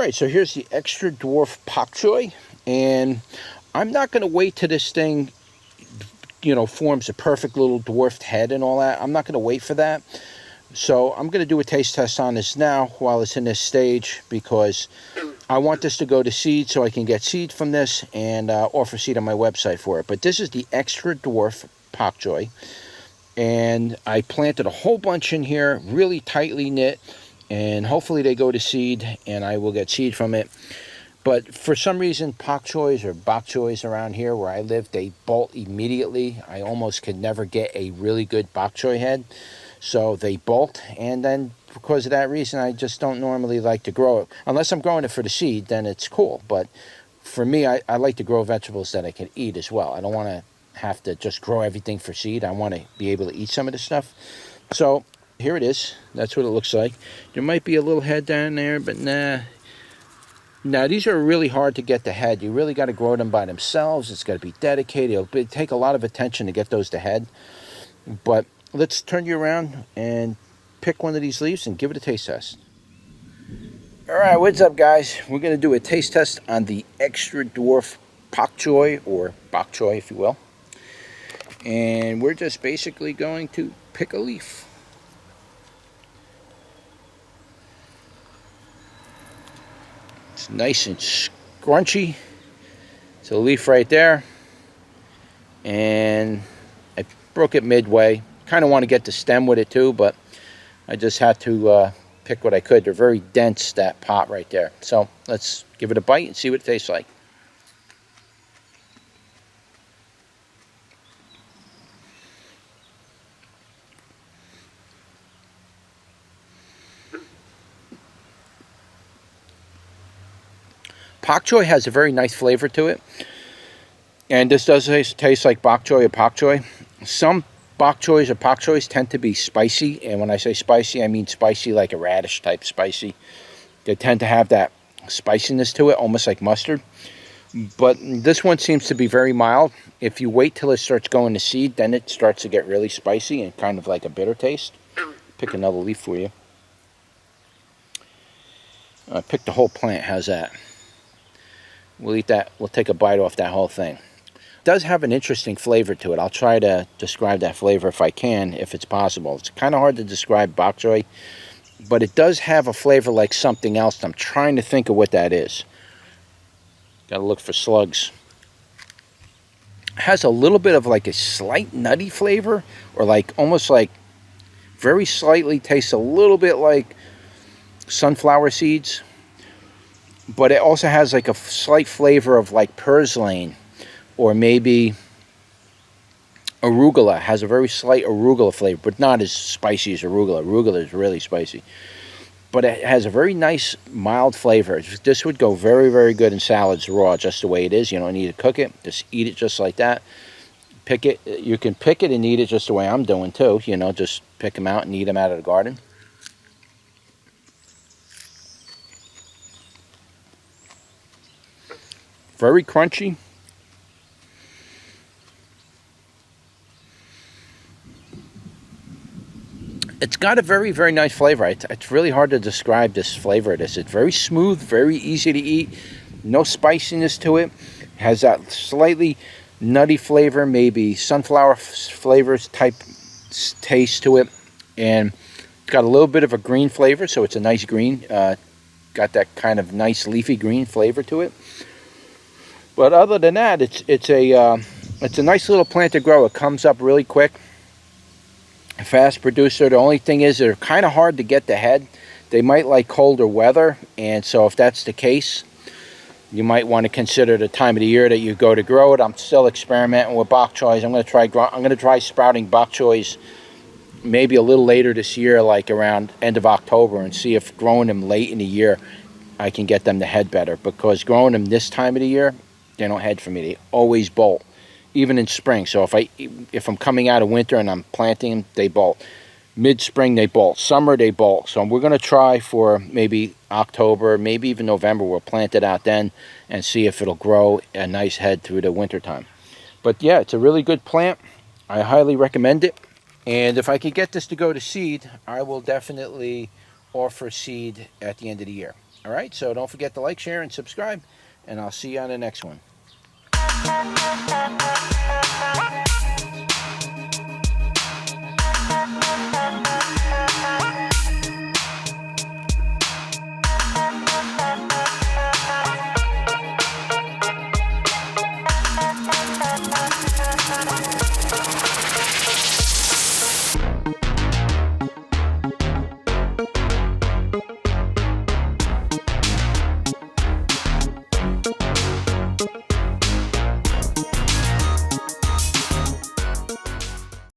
Alright, so here's the extra dwarf pak choy, and I'm not going to wait till this thing, forms a perfect little dwarfed head and all that. I'm not going to wait for that. So I'm going to do a taste test on this now while it's in this stage, because I want this to go to seed so I can get seed from this and offer seed on my website for it. But this is the extra dwarf pak choy, and I planted a whole bunch in here, really tightly knit, and hopefully they go to seed and I will get seed from it. But for some reason, pak choys or bok choys around here where I live, they bolt immediately. I almost could never get a really good bok choy head. So they bolt, and then because of that reason, I just don't normally like to grow it. Unless I'm growing it for the seed, then it's cool. But for me, I like to grow vegetables that I can eat as well. I don't want to have to just grow everything for seed. I want to be able to eat some of this stuff. So here it is. That's what it looks like. There might be a little head down there, but nah. Now, these are really hard to get the head. You really got to grow them by themselves. It's got to be dedicated. It'll take a lot of attention to get those to head. But let's turn you around and pick one of these leaves and give it a taste test. All right, what's up, guys? We're going to do a taste test on the extra dwarf pak choy, or bok choy, if you will. And we're just basically going to pick a leaf. It's nice and scrunchy. It's a leaf right there. And I broke it midway. Kind of want to get the stem with it too, but I just had to pick what I could. They're very dense, that pot right there. So let's give it a bite and see what it tastes like. Pak choy has a very nice flavor to it, and this does taste like bok choy or pak choy. Some bok choys or pak choys tend to be spicy, and when I say spicy, I mean spicy like a radish type spicy. They tend to have that spiciness to it, almost like mustard. But this one seems to be very mild. If you wait till it starts going to seed, then it starts to get really spicy and kind of like a bitter taste. Pick another leaf for you. I picked the whole plant. How's that? We'll eat that. We'll take a bite off that whole thing. It does have an interesting flavor to it. I'll try to describe that flavor if I can, if it's possible. It's kind of hard to describe bok choy, but it does have a flavor like something else. I'm trying to think of what that is. Got to look for slugs. It has a little bit of like a slight nutty flavor, or like almost like very slightly tastes a little bit like sunflower seeds. But it also has like a slight flavor of like purslane, or maybe arugula. Has a very slight arugula flavor, but not as spicy as arugula. Arugula is really spicy. But it has a very nice mild flavor. This would go very, very good in salads raw, just the way it is. You don't need to cook it. Just eat it just like that. Pick it. You can pick it and eat it just the way I'm doing too. Just pick them out and eat them out of the garden. Very crunchy. It's got a very, very nice flavor. It's really hard to describe this flavor of this. It's very smooth, very easy to eat. No spiciness to it. Has that slightly nutty flavor, maybe sunflower flavors type taste to it. And it's got a little bit of a green flavor, so it's a nice green. Got that kind of nice leafy green flavor to it. But other than that, it's a nice little plant to grow. It comes up really quick. A fast producer. The only thing is they're kind of hard to get the head. They might like colder weather, and so if that's the case, you might want to consider the time of the year that you go to grow it. I'm still experimenting with bok choys. I'm going to try sprouting bok choys maybe a little later this year, like around end of October, and see if growing them late in the year I can get them to head better, because growing them this time of the year, they don't head for me. They always bolt, even in spring. So if I'm coming out of winter and I'm planting them, they bolt. Mid-spring, they bolt. Summer, they bolt. So we're going to try for maybe October, maybe even November. We'll plant it out then and see if it'll grow a nice head through the winter time. But yeah, it's a really good plant. I highly recommend it. And if I could get this to go to seed, I will definitely offer seed at the end of the year. All right, so don't forget to like, share, and subscribe, and I'll see you on the next one.